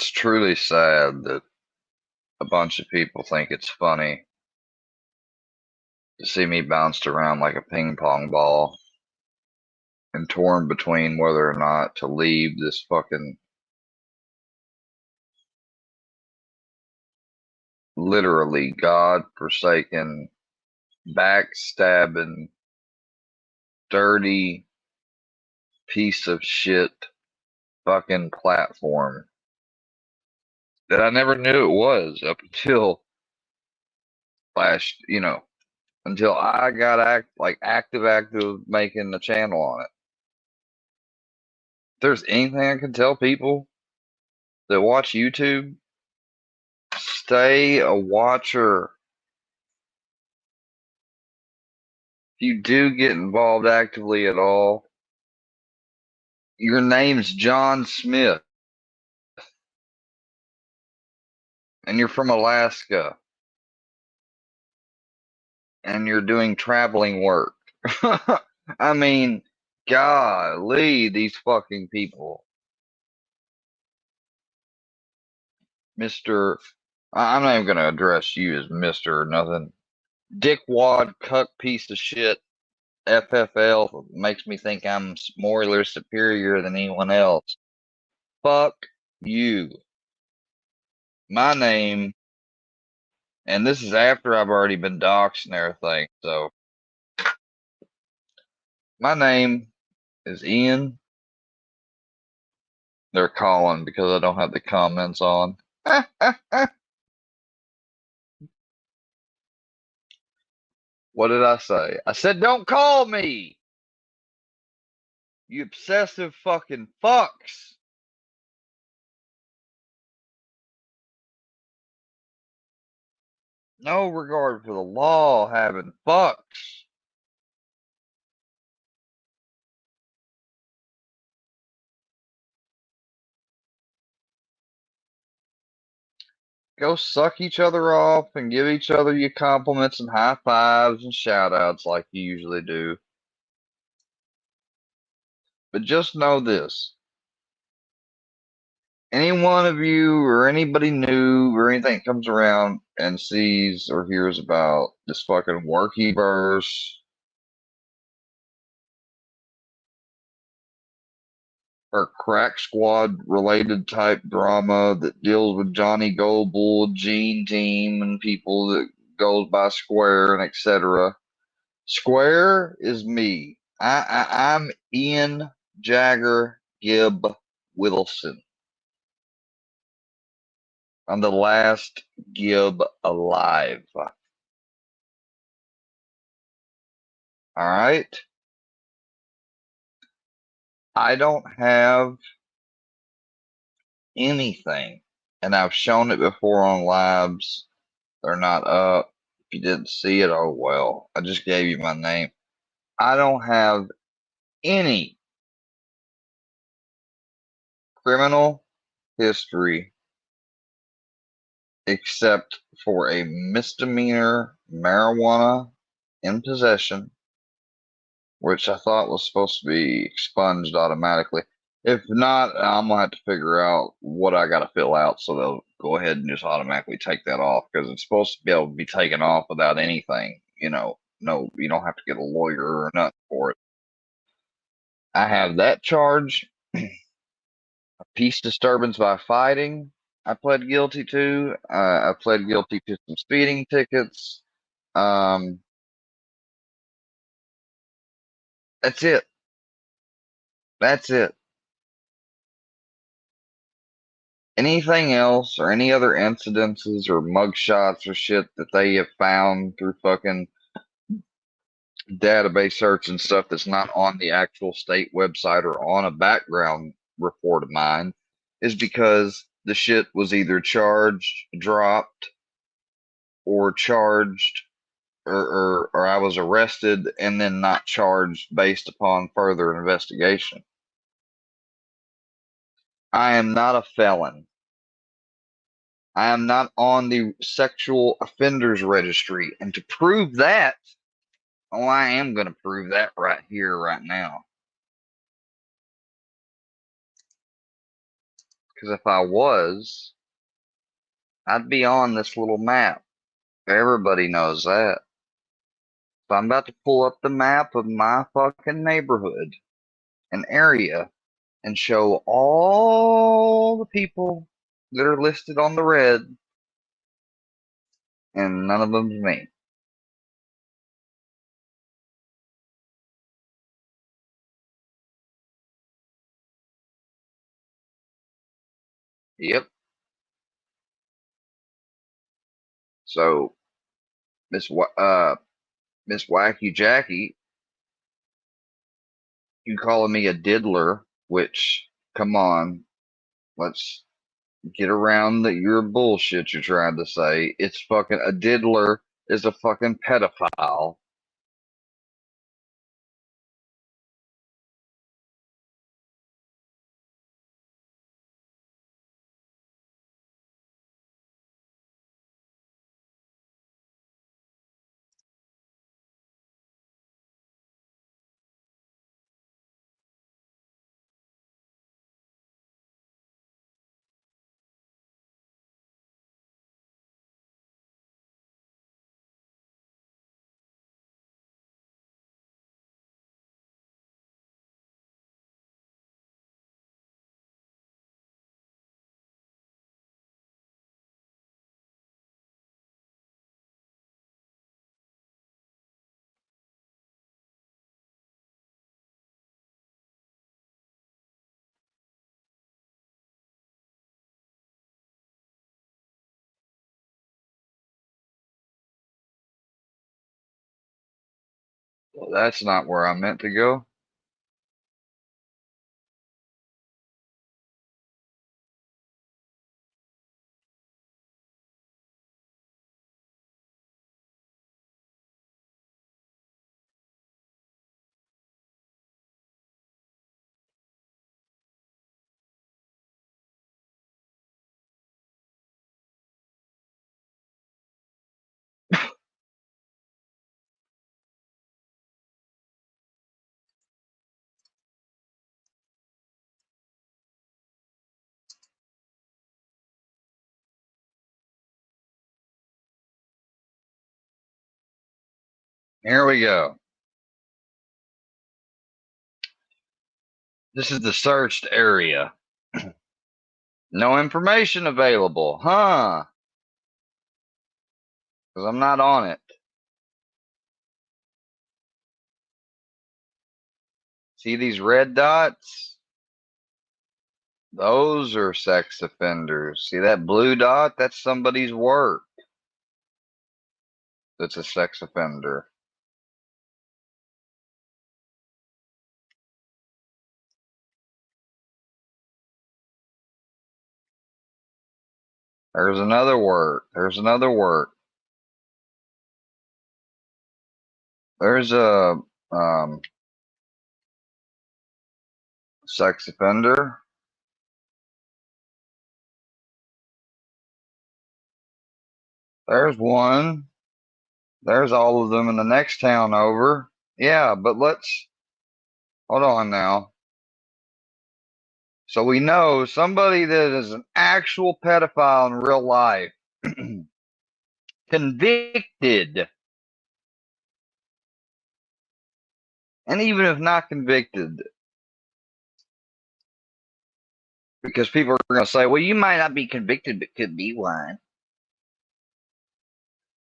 It's truly sad that a bunch of people think it's funny to see me bounced around like a ping pong ball and torn between whether or not to leave this fucking literally God-forsaken, backstabbing, dirty piece of shit fucking platform that I never knew it was up until until I got active making the channel on it. If there's anything I can tell people that watch YouTube, stay a watcher. If you do get involved actively at all, your name's John Smith and you're from Alaska and you're doing traveling work. I mean, golly, these fucking people. I'm not even going to address you as Mr. or nothing. Dickwad, cuck piece of shit, FFL makes me think I'm morally superior than anyone else. Fuck you. My name, and this is after I've already been doxxed and everything, so my name is Ian. They're calling because I don't have the comments on. What did I say? I said, don't call me! You obsessive fucking fucks! No regard for the law having fucks. Go suck each other off and give each other your compliments and high fives and shout outs like you usually do. But just know this. Any one of you or anybody new or anything comes around and sees or hears about this fucking Workyverse or Crack Squad related type drama that deals with Johnny Goldbull, Gene Team, and people that goes by Square and etc. Square is me. I'm Ian Jagger Gibb Whittleson. I'm the last Gibb alive. All right. I don't have anything, and I've shown it before on labs. They're not up. If you didn't see it, oh well. I just gave you my name. I don't have any criminal history except for a misdemeanor marijuana in possession, which I thought was supposed to be expunged automatically. If not, I'm gonna have to figure out what I gotta fill out so they'll go ahead and just automatically take that off because it's supposed to be able to be taken off without anything. No, you don't have to get a lawyer or nothing for it. I have that charge. Peace disturbance by fighting. I pled guilty to. I pled guilty to some speeding tickets. Um, that's it. That's it. Anything else or any other incidences or mugshots or shit that they have found through fucking database search and stuff that's not on the actual state website or on a background report of mine is because the shit was either charged, dropped, or charged or I was arrested and then not charged based upon further investigation. I am not a felon. I am not on the sexual offenders registry. And to prove that, oh, I am going to prove that right here, right now. Because if I was, I'd be on this little map. Everybody knows that. So I'm about to pull up the map of my fucking neighborhood and area and show all the people that are listed on the red, and none of them's me. Yep. So Miss Wacky Jackie, you calling me a diddler? Which, come on, let's get around your bullshit you're trying to say. It's fucking a diddler is a fucking pedophile. Well, that's not where I meant to go. Here we go. This is the searched area. No information available, huh? Because I'm not on it. See these red dots? Those are sex offenders. See that blue dot? That's somebody's work. That's a sex offender. There's another work. There's another work. There's a sex offender. There's one. There's all of them in the next town over. Yeah, but let's hold on now. So we know somebody that is an actual pedophile in real life, convicted, and even if not convicted, because people are going to say, well, you might not be convicted, but could be one.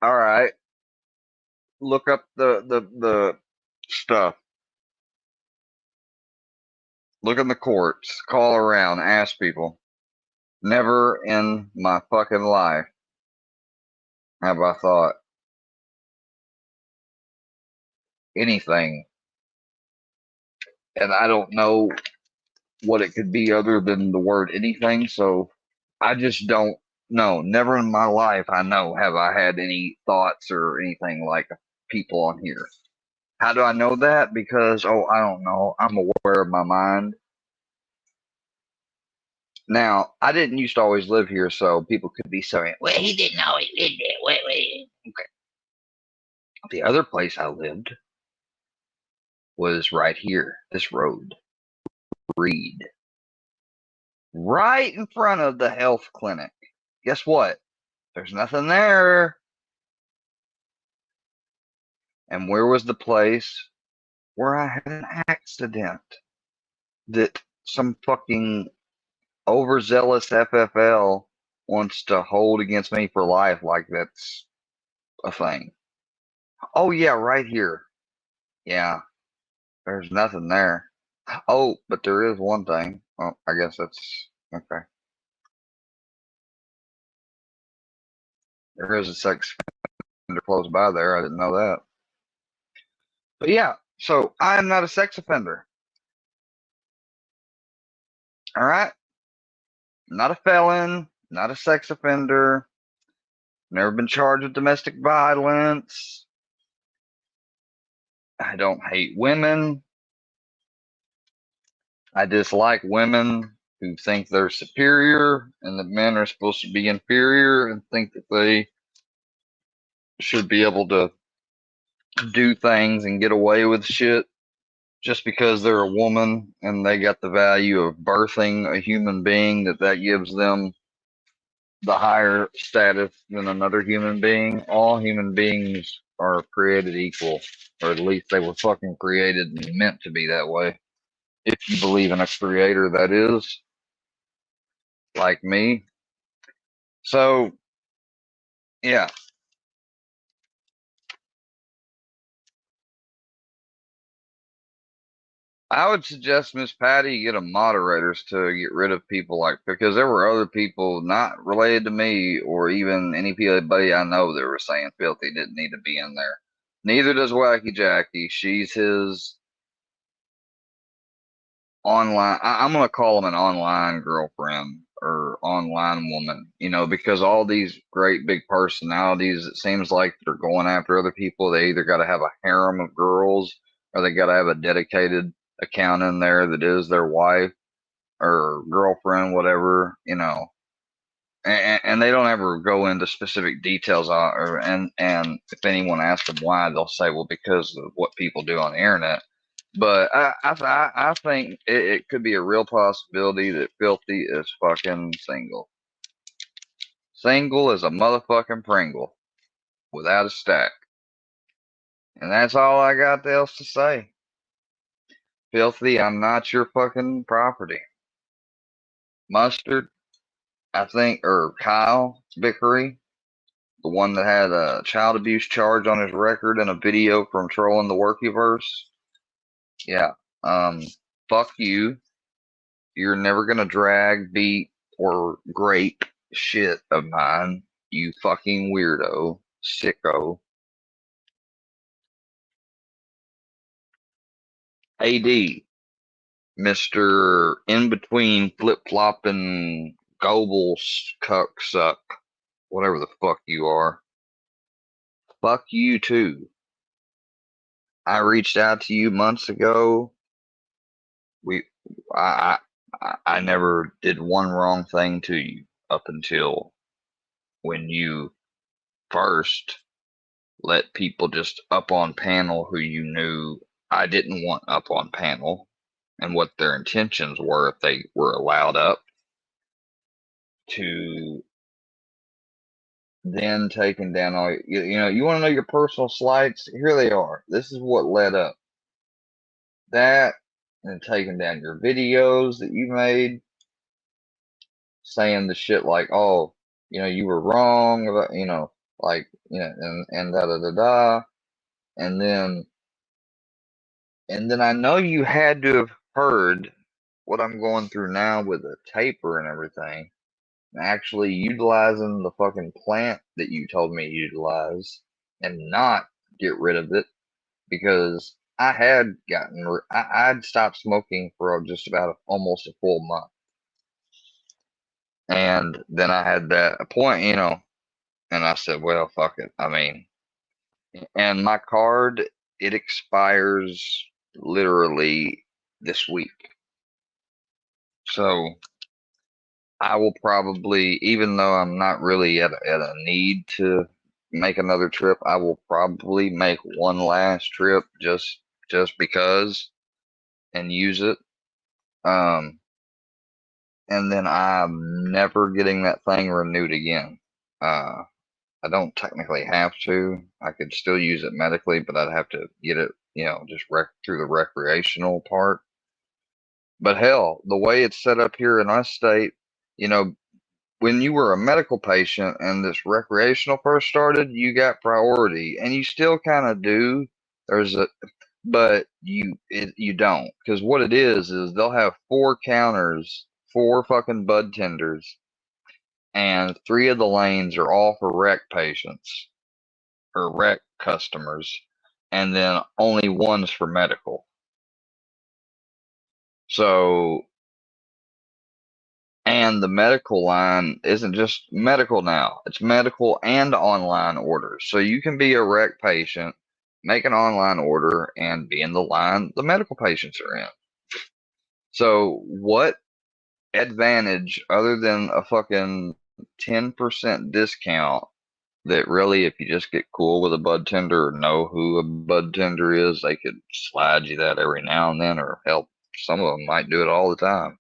All right. Look up the stuff. Look in the courts. Call around. Ask people. Never in my fucking life have I thought anything. And I don't know what it could be other than the word anything. So I just don't know. Never in my life, I know, have I had any thoughts or anything like people on here. How do I know that? Because, oh, I don't know. I'm aware of my mind. Now, I didn't used to always live here, so people could be saying, well, he didn't always live there. Wait. Okay. The other place I lived was right here, this road, Reed. right in front of the health clinic. Guess what? There's nothing there. And where was the place where I had an accident that some fucking overzealous FFL wants to hold against me for life like that's a thing? Oh, yeah, right here. Yeah, there's nothing there. Oh, but there is one thing. Oh, I guess that's okay. There is a sex offender close by there. I didn't know that. But yeah, so I am not a sex offender. All right. Not a felon, not a sex offender, never been charged with domestic violence. I don't hate women. I dislike women who think they're superior and that men are supposed to be inferior and think that they should be able to do things and get away with shit just because they're a woman and they got the value of birthing a human being, that gives them the higher status than another human being. All human beings are created equal, or at least they were fucking created and meant to be that way. If you believe in a creator, that is, like me. So, yeah, I would suggest Miss Patty get a moderators to get rid of people like, because there were other people not related to me or even anybody I know that were saying Filthy didn't need to be in there. Neither does Wacky Jackie. She's his online, I'm gonna call them an online girlfriend or online woman, because all these great big personalities, it seems like they're going after other people. They either got to have a harem of girls or they got to have a dedicated account in there that is their wife or girlfriend, whatever, and they don't ever go into specific details on, and if anyone asks them why, they'll say, well, because of what people do on the internet. But I think it could be a real possibility that Filthy is fucking single. Single as a motherfucking Pringle without a stack. And that's all I got else to say. Filthy, I'm not your fucking property. Mustard, I think, or Kyle Vickery, the one that had a child abuse charge on his record and a video from trolling the Workyverse. Yeah. Fuck you. You're never gonna drag, beat, or grape shit of mine, you fucking weirdo, sicko. AD, Mr. In Between Flip Flopping Goebbels Cuck Suck, whatever the fuck you are. Fuck you too. I reached out to you months ago. We, I, I never did one wrong thing to you up until when you first let people just up on panel who you knew I didn't want up on panel and what their intentions were if they were allowed up, to then taking down all you want to know your personal slights, here they are. This is what led up that, and taking down your videos that you made saying the shit like, oh, you were wrong about, like, and da da da da. And then I know you had to have heard what I'm going through now with a taper and everything, and actually utilizing the fucking plant that you told me to utilize and not get rid of it, because I had I'd stopped smoking for just about almost a full month. And then I had that point, and I said, well, fuck it. I mean, and my card, it expires literally this week. So I will probably, even though I'm not really at a need to make another trip, I will probably make one last trip just because and use it. Um, and then I'm never getting that thing renewed again. Uh, I don't technically have to. I could still use it medically, but I'd have to get it, just through the recreational part. But hell, the way it's set up here in our state, you know, when you were a medical patient and this recreational first started, you got priority, and you still kind of do. There's a, but you don't, because what it is they'll have four counters, four fucking bud tenders, and three of the lanes are all for rec patients or rec customers, and then only one's for medical. So, and the medical line isn't just medical now, it's medical and online orders. So you can be a rec patient, make an online order, and be in the line the medical patients are in. So, what advantage other than a fucking 10% discount that really, if you just get cool with a bud tender or know who a bud tender is, they could slide you that every now and then, or help. Some of them might do it all the time.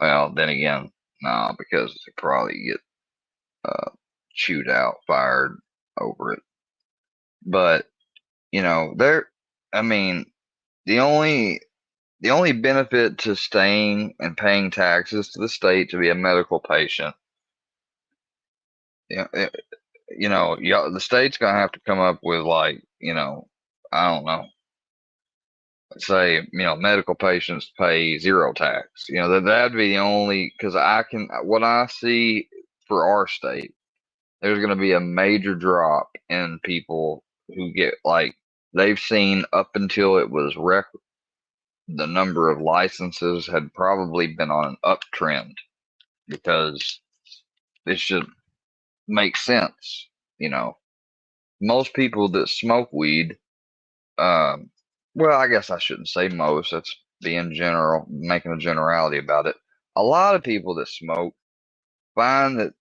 Well, then again, no, because they probably get uh, chewed out, fired over it. But there. I mean, the only the only benefit to staying and paying taxes to the state to be a medical patient, you know, the state's gonna have to come up with, like, I don't know, say, medical patients pay zero tax. That'd be the only, because what I see for our state, there's gonna be a major drop in people who get, like, they've seen up until it was the number of licenses had probably been on an uptrend, because it should make sense. You know, most people that smoke weed, um, well, I guess I shouldn't say most. That's being general, making a generality about it. A lot of people that smoke find that,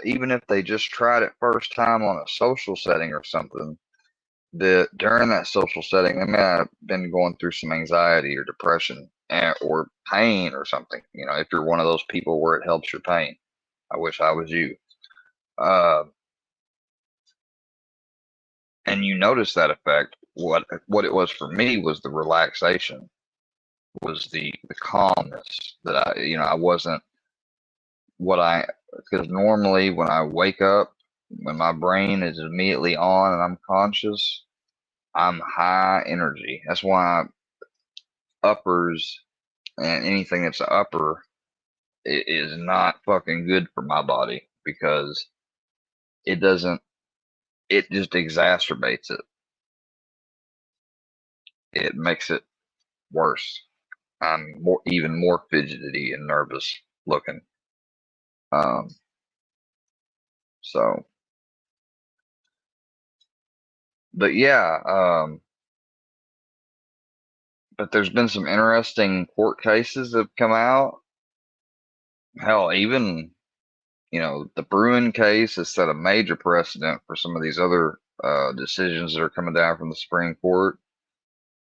even if they just tried it first time on a social setting or something, that during that social setting, they may have been going through some anxiety or depression, or pain or something. If you're one of those people where it helps your pain, I wish I was you. Uh, and you notice that effect. What it was for me was the relaxation, was the calmness that I wasn't what I because normally when I wake up, when my brain is immediately on and I'm conscious, I'm high energy. That's why uppers and anything that's upper is not fucking good for my body, because it doesn't it just exacerbates it. It makes it worse. I'm even more fidgety and nervous looking. Um, so, but yeah, but there's been some interesting court cases that have come out. Hell, even, the Bruin case has set a major precedent for some of these other decisions that are coming down from the Supreme Court,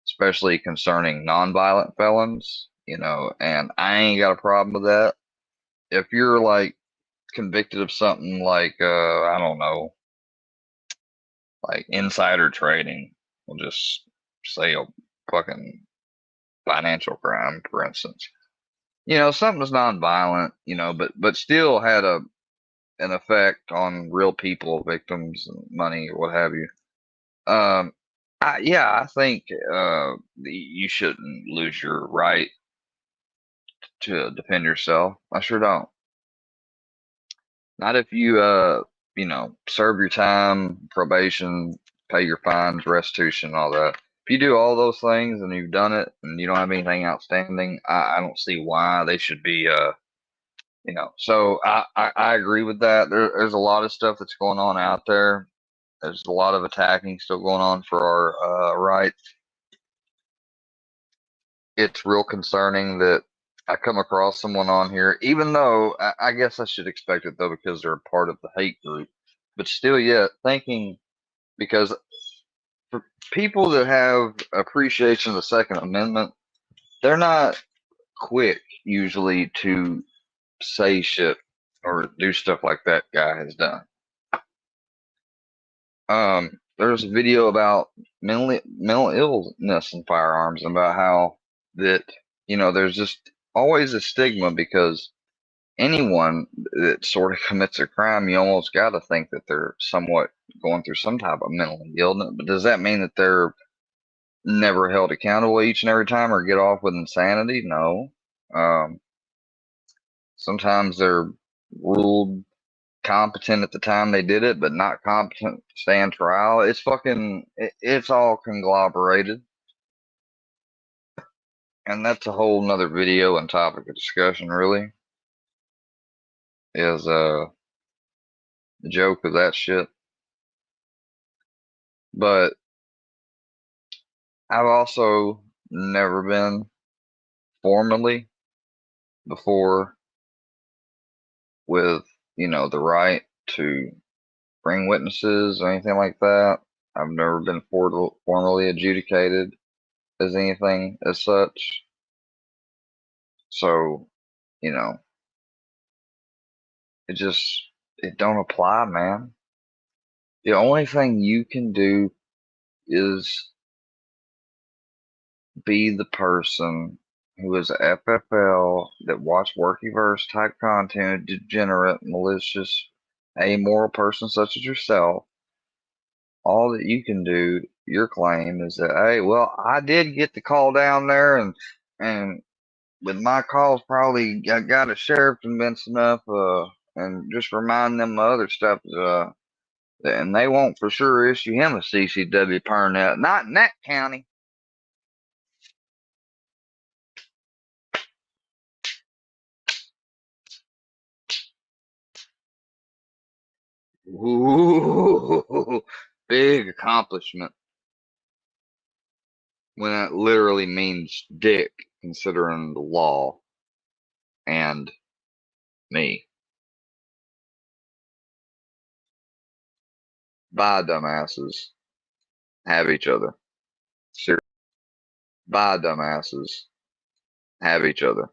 especially concerning nonviolent felons. And I ain't got a problem with that. If you're, like, convicted of something like, I don't know, like insider trading, we'll just say a fucking financial crime, for instance. Something's nonviolent, but still had an effect on real people, victims, and money, or what have you. Um, I think you shouldn't lose your right to defend yourself. I sure don't. Not if you serve your time, probation, pay your fines, restitution, all that. If you do all those things and you've done it and you don't have anything outstanding, I don't see why they should be So I agree with that. There's a lot of stuff that's going on out there. There's a lot of attacking still going on for our rights. It's real concerning that I come across someone on here, even though I guess I should expect it, though, because they're a part of the hate group, but still yet thinking, because for people that have appreciation of the Second Amendment, they're not quick usually to say shit or do stuff like that guy has done. There's a video about mental illness in firearms and about how that, there's just always a stigma because anyone that sort of commits a crime, you almost got to think that they're somewhat going through some type of mental illness. But does that mean that they're never held accountable each and every time or get off with insanity? No. Um, Sometimes they're ruled competent at the time they did it, but not competent to stand trial. It's all conglomerated. And that's a whole nother video and topic of discussion, really, is the joke of that shit. But I've also never been formally before with, the right to bring witnesses or anything like that. I've never been formally adjudicated as anything as such. So, you know, it don't apply, man. The only thing you can do is be the person who is a FFL that watch Workyverse type content, degenerate, malicious, amoral person such as yourself. All that you can do, your claim is that, hey, well, I did get the call down there, and with my calls, probably I got a sheriff convinced enough, and just remind them of other stuff, and they won't for sure issue him a CCW permit, not in that county. Ooh, big accomplishment when it literally means dick, considering the law and me. Bye, dumbasses. Have each other. Seriously. Bye, dumbasses. Have each other.